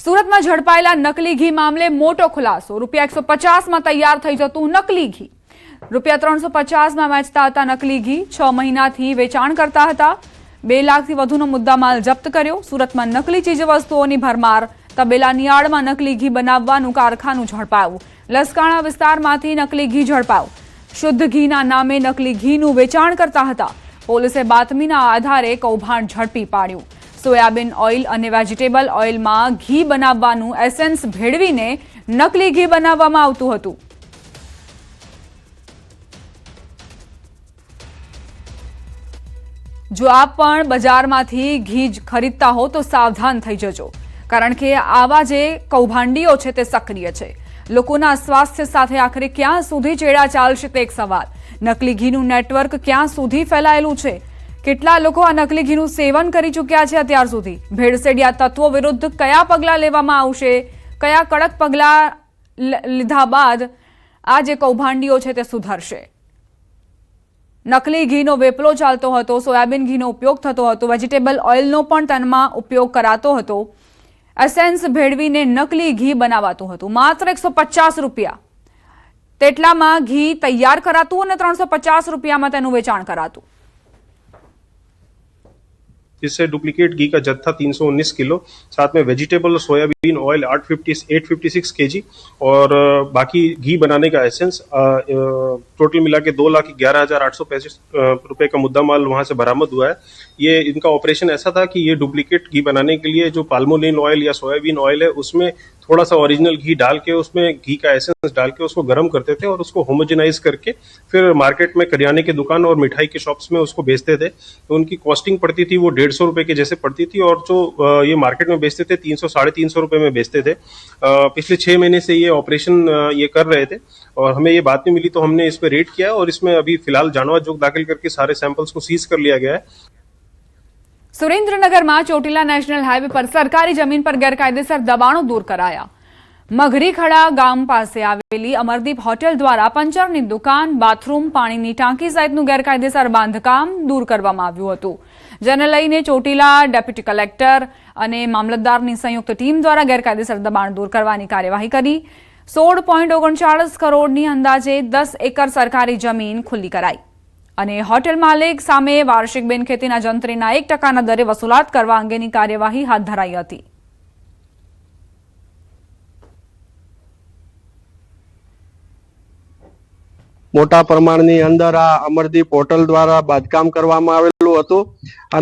સુરતમાં ઝડપાયેલા નકલી ઘી મામલે મોટો ખુલાસો। ₹150 માં તૈયાર થઈ જતું નકલી ઘી ₹350 માં વેચતા હતા। નકલી ઘી 6 મહિનાથી વેચાણ કરતા હતા। 2 લાખથી વધુનો મુદ્દામાલ જપ્ત કર્યો। સુરતમાં નકલી ચીજવસ્તુઓની ભરમાર। તબેલા નિયાળમાં નકલી ઘી બનાવવાનું કારખાનું ઝડપાયું। લસકાણા વિસ્તારમાંથી નકલી ઘી ઝડપાયું। શુદ્ધ ઘીના નામે નકલી ઘીનું વેચાણ કરતા હતા। પોલીસે બાતમીના આધારે કૌભાંડ ઝડપી પાડ્યું। સોયાબીન ઓઇલ અને વેજીટેબલ ઓઇલમાં ઘી બનાવવાનું એસેન્સ ભેળવીને નકલી ઘી બનાવવામાં આવતું હતું। જો આપ પણ બજારમાંથી ઘી ખરીદતા હો તો સાવધાન થઈ જજો, કારણ કે આવા જે કૌભાંડીઓ છે તે સક્રિય છે। લોકોના સ્વાસ્થ્ય સાથે આખરે ક્યાં સુધી ચેડા ચાલશે તે એક સવાલ। નકલી ઘીનું નેટવર્ક ક્યાં સુધી ફેલાયેલું છે? કેટલા લોકો આ નકલી ઘીનું સેવન કરી ચૂક્યા છે અત્યાર સુધી? ભેળસેડિયા તત્વો વિરુદ્ધ કયા પગલાં લેવામાં આવશે? કયા કડક પગલાં લીધા બાદ આ જે કૌભાંડીઓ છે તે સુધરશે? નકલી ઘીનો વેપલો ચાલતો હતો, સોયાબીન ઘીનો ઉપયોગ થતો હતો, વેજીટેબલ ઓઇલનો પણ તેમાં ઉપયોગ કરાતો હતો, એસેન્સ ભેળવીને નકલી ઘી બનાવાતું હતું। માત્ર ₹150 તેટલામાં ઘી તૈયાર કરાતું અને ₹350 में તેનું વેચાણ કરાતું। इससे डुप्लीकेट घी का जत्था 319 किलो, साथ में वेजिटेबल और सोयाबीन ऑयल 856 kg और बाकी घी बनाने का एसेंस टोटल मिला के 2,11,865 रुपए का मुद्दा माल वहां से बरामद हुआ है। ये इनका ऑपरेशन ऐसा था कि ये डुप्लीकेट घी बनाने के लिए जो पाल्मोलिन ऑयल या सोयाबीन ऑयल है उसमें थोड़ा सा ओरिजिनल घी डाल के उसमें घी का एसेंस डाल के उसको गर्म करते थे और उसको होमोजेनाइज करके फिर मार्केट में करियाने की दुकान और मिठाई के शॉप्स में उसको बेचते थे। तो उनकी कॉस्टिंग पड़ती थी वो 150 रुपए के जैसे पड़ती थी और जो ये मार्केट में बेचते थे 300-350 रुपए में बेचते थे। पिछले 6 महीने से ये ऑपरेशन ये कर रहे थे और हमें ये बात नहीं मिली तो हमने इस पर रेड किया और इसमें अभी फिलहाल जानवा जोग दाखिल करके सारे सैंपल्स को सीज कर लिया गया है। સુરેન્દ્રનગરમાં ચોટીલા નેશનલ હાઈવે પર સરકારી જમીન પર ગેરકાયદેસર દબાણો દૂર કરાયા। મઘરીખડા ગામ પાસે આવેલી અમરદીપ હોટેલ દ્વારા પંચરની દુકાન, બાથરૂમ, પાણીની ટાંકી સહિતનું ગેરકાયદેસર બાંધકામ દૂર કરવામાં આવ્યું હતું, જેને લઈને ચોટીલા ડેપ્યુટી કલેક્ટર અને મામલતદારની સંયુક્ત ટીમ દ્વારા ગેરકાયદેસર દબાણ દૂર કરવાની કાર્યવાહી કરી। 16.39 કરોડની અંદાજે 10 એકર સરકારી જમીન ખુલ્લી કરાઈ અને હોટેલ માલિક સામે વાર્ષિક બિનખેતીના જંત્રીના 1% દરે વસૂલાત કરવા અંગેની કાર્યવાહી હાથ ધરાઈ હતી। મોટા પ્રમાણની અંદર આ અમરદીપ હોટલ દ્વારા બાંધકામ કરવામાં આવેલું હતું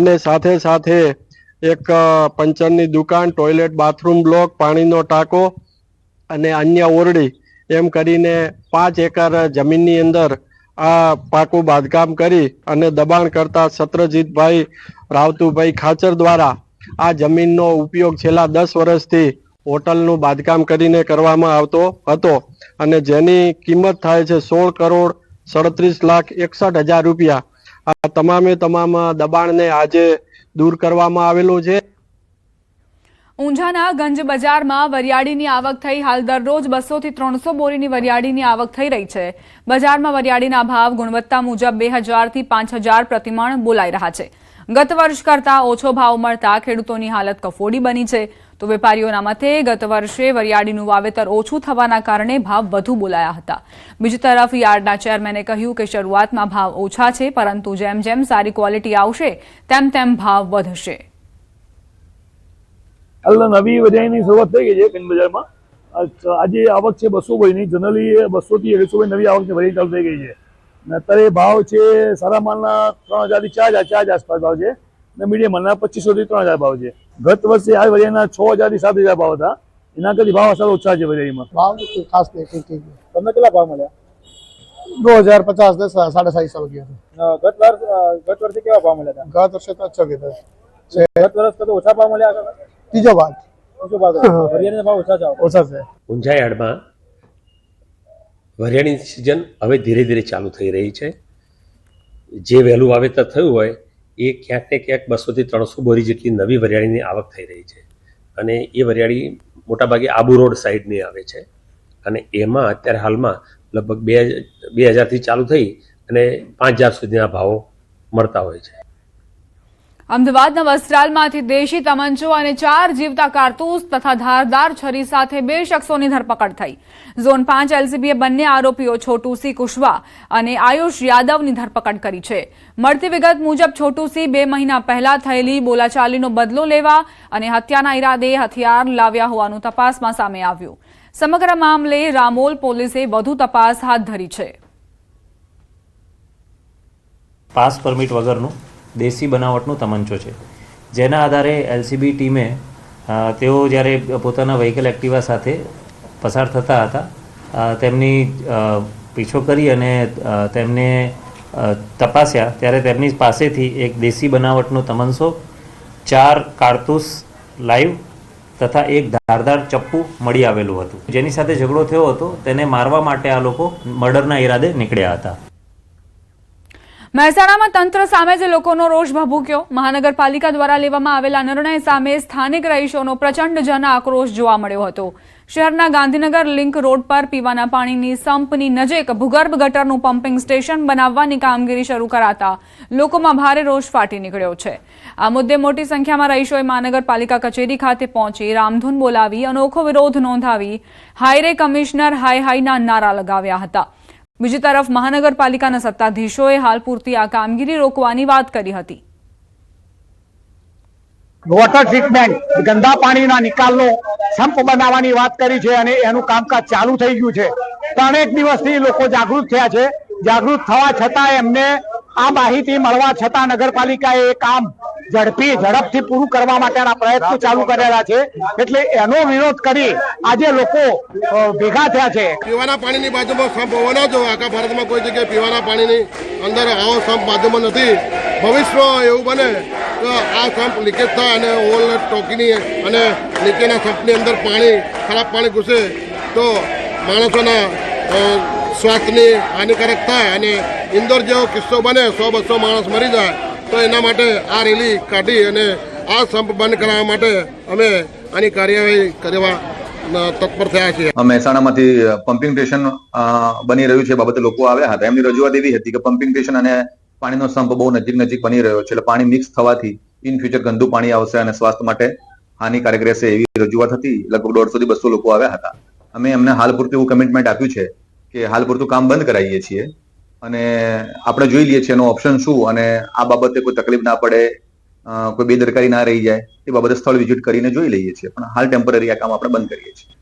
અને સાથે સાથે એક પંચરની દુકાન, ટોયલેટ, બાથરૂમ બ્લોક, પાણીનો ટાંકો અને અન્ય ઓરડી એમ કરીને 5 એકર જમીનની અંદર આ પાકું બાંધકામ કરી અને દબાણ કરતા સત્રજીતભાઈ રાવતુભાઈ ખાચર દ્વારા આ જમીનનો ઉપયોગ છેલ્લા 10 વર્ષથી હોટલનું બાંધકામ કરીને કરવામાં આવતો હતો અને જેની કિંમત થાય છે 16,37,61,000 રૂપિયા। આ તમામે તમામ દબાણને આજે દૂર કરવામાં આવેલું છે। ઊંઝાના ગંજ બજારમાં વરિયાળીની આવક થઈ। હાલ દરરોજ 200 થી 300 બોરીની વરિયાળીની આવક થઈ રહી છે। બજારમાં વરિયાળીના ભાવ ગુણવત્તા મુજબ 2,000 થી 5,000 પ્રતિમણ બોલાઈ રહ્યા છે। ગત વર્ષ કરતા ઓછો ભાવ મળતા ખેડૂતોની હાલત કફોડી બની છે, તો વેપારીઓના મતે ગત વર્ષે વરિયાળીનું વાવેતર ઓછું થવાના કારણે ભાવ વધુ બોલાયા હતા। બીજી તરફ યાર્ડના ચેરમેને કહ્યું કે શરૂઆતમાં ભાવ ઓછા છે, પરંતુ જેમ જેમ સારી ક્વોલિટી આવશે તેમ તેમ ભાવ વધશે। નવી વરિયાળીની શરૂઆત થઈ ગઈ છે ગંજ બજારમાં। આજે આવક છે 200 બોરીની, જનરલી 200 થી 150 બોરી નવી આવકની વરિયાળી ચાલુ થઈ ગઈ છે। અત્યારે ભાવ છે સારા માલના 3,000 થી 4,000 આસપાસ ભાવ છે અને મીડિયમ માલના 2,500 થી 3,000 ભાવ છે। ગત વર્ષે આ વરિયાળીના 6,000 થી 7,000 ભાવ હતા, એના કરતી ભાવ સારા ઓછા છે વરિયાળીમાં। ભાવ ખાસ નહીં, ઠીક। તમને કેટલા ભાવ મળ્યા? 2,050 4,500 રૂપિયા। ગત વર્ષે કેવા ભાવ મળ્યા હતા? ગત વર્ષે તો અચ્છા કીધા છે। ગત વર્ષ કરતા ઓછા ભાવ મળ્યા? ત્રીજો ભાગ વરિયાળીના ભાવ ઓછા છે। ઊંઝા યાર્ડમાં વરિયાળીની સિઝન હવે ધીરે ધીરે ચાલુ થઈ રહી છે। જે વહેલું વાવેતર થયું હોય એ ક્યાંક ને ક્યાંક 200 થી 300 બોરી જેટલી નવી વરિયાળીની આવક થઈ રહી છે અને એ વરિયાળી મોટાભાગે આબુ રોડ સાઈડની આવે છે અને એમાં અત્યારે હાલમાં લગભગ 2,000 થી ચાલુ થઈ અને 5,000 સુધીના ભાવો મળતા હોય છે। અમદાવાદના વસ્ત્રાલમાંથી દેશી તમંચો અને 4 જીવતા કારતૂસ તથા ધારદાર છરી સાથે 2 શખ્સોની ધરપકડ થઈ. ઝોન 5 એલસીબીએ બંને આરોપીઓ છોટુ સી કુશવા અને આયુષ યાદવની ધરપકડ કરી છે. મળતી વિગત મુજબ છોટુ સી 2 મહિના પહેલા થયેલી બોલાચાલીનો બદલો લેવા અને હત્યાના ઈરાદે હથિયાર લાવ્યા હોવાનું તપાસમાં સામે આવ્યું. સમગ્ર મામલે રામોલ પોલીસે વધુ તપાસ હાથ ધરી છે. પાસ પરમિટ વગરનું દેશી બનાવટનું તમંચો છે, જેના આધારે એલસીબી ટીમે તેઓ જ્યારે પોતાના વ્હીકલ એક્ટિવા સાથે પસાર થતા હતા તેમની પીછો કરી અને તેમને તપાસ્યા ત્યારે તેમની પાસેથી એક દેશી બનાવટનો તમંચો, 4 કારતૂસ લાઈવ તથા એક ધારદાર ચપ્પુ મળી આવેલું હતું. જેની સાથે ઝઘડો થયો હતો તેને મારવા માટે આ લોકો મર્ડરના ઈરાદે નીકળ્યા હતા. મહેસાણામાં તંત્ર સામે જે લોકોનો રોષ ભભૂક્યો. મહાનગરપાલિકા દ્વારા લેવામાં આવેલા નિર્ણય સામે સ્થાનિક રહીશોનો પ્રચંડ જન આક્રોશ જોવા મળ્યો હતો. શહેરના ગાંધીનગર લિંક રોડ પર પીવાના પાણીની સંપની નજીક ભૂગર્ભ ગટરનું પમ્પિંગ સ્ટેશન બનાવવાની કામગીરી શરૂ કરાતા લોકોમાં ભારે રોષ ફાટી નીકળ્યો છે. આ મુદ્દે મોટી સંખ્યામાં રહીશોએ મહાનગરપાલિકા કચેરી ખાતે પહોંચી રામધૂન બોલાવી અનોખો વિરોધ નોંધાવી હાઈરે કમિશનર હાય હાયના નારા લગાવ્યા હતા. બીજી તરફ મહાનગરપાલિકાના સત્તાધીશોએ હાલ પૂરતી આ કામગીરી રોકવાની વાત કરી હતી. વોટર ટ્રીટમેન્ટ ગંદા પાણીના નિકાલનો સંપ બનાવવાની વાત કરી છે અને એનું કામકાજ ચાલુ થઈ ગયું છે. 3 દિવસથી લોકો જાગૃત થયા છે. જાગૃત થવા છતાં એમને આ માહિતી મળવા છતાં નગરપાલિકાએ એ કામ ઝડપથી પૂરું કરવા માટેના પ્રયત્નો ચાલુ કરેલા છે. એટલે એનો વિરોધ કરી આજે લોકો ભેગા થયા છે. પીવાના પાણીની બાજુમાં સંપ હોવો ન જોઈએ. આખા ભારતમાં કોઈ જગ્યાએ પીવાના પાણીની અંદર આવો સંપ બાજુમાં નથી. ભવિષ્યમાં એવું બને તો આ સંપ લીકેજ થાય અને ઓલ ટોકીની અને નીચેના સંપની અંદર ખરાબ પાણી ઘૂસે તો માણસોના સ્વાસ્થ્યની હાનિકારક થાય અને ઇન્દોર જેવો કિસ્સો બને 100-200 માણસ મરી જાય. તો એના માટે આ રેલી કાઢી અને આ સંપ બંધ કરાવવા માટે અમે આની કાર્યવાહી કરવા તત્પર થયા છીએ. મહેસાણામાંથી પમ્પિંગ સ્ટેશન બની રહ્યું છે બાબતે લોકો આવ્યા હતા. એમની રજૂઆત એવી હતી કે પમ્પિંગ સ્ટેશન અને પાણીનો સંપ બહુ નજીક બની રહ્યો છે, એટલે પાણી મિક્સ થવાથી ઇન ફ્યુચર ગંદુ પાણી આવશે અને સ્વાસ્થ્ય માટે હાનિકારક રહેશે એવી રજૂઆત હતી. લગભગ 150-200 લોકો આવ્યા હતા. અમે એમને હાલ પૂરતું એવું કમિટમેન્ટ આપ્યું છે કે હાલ પૂરતું કામ બંધ કરાવીએ છીએ અને આપણે જોઈ લઈએ છીએ એનો ઓપ્શન શું અને આ બાબતે કોઈ તકલીફ ના પડે, કોઈ બેદરકારી ના રહી જાય એ બાબતે સ્થળ વિઝિટ કરીને જોઈ લઈએ છીએ. પણ હાલ ટેમ્પરરી આ કામ આપણે બંધ કરીએ છીએ.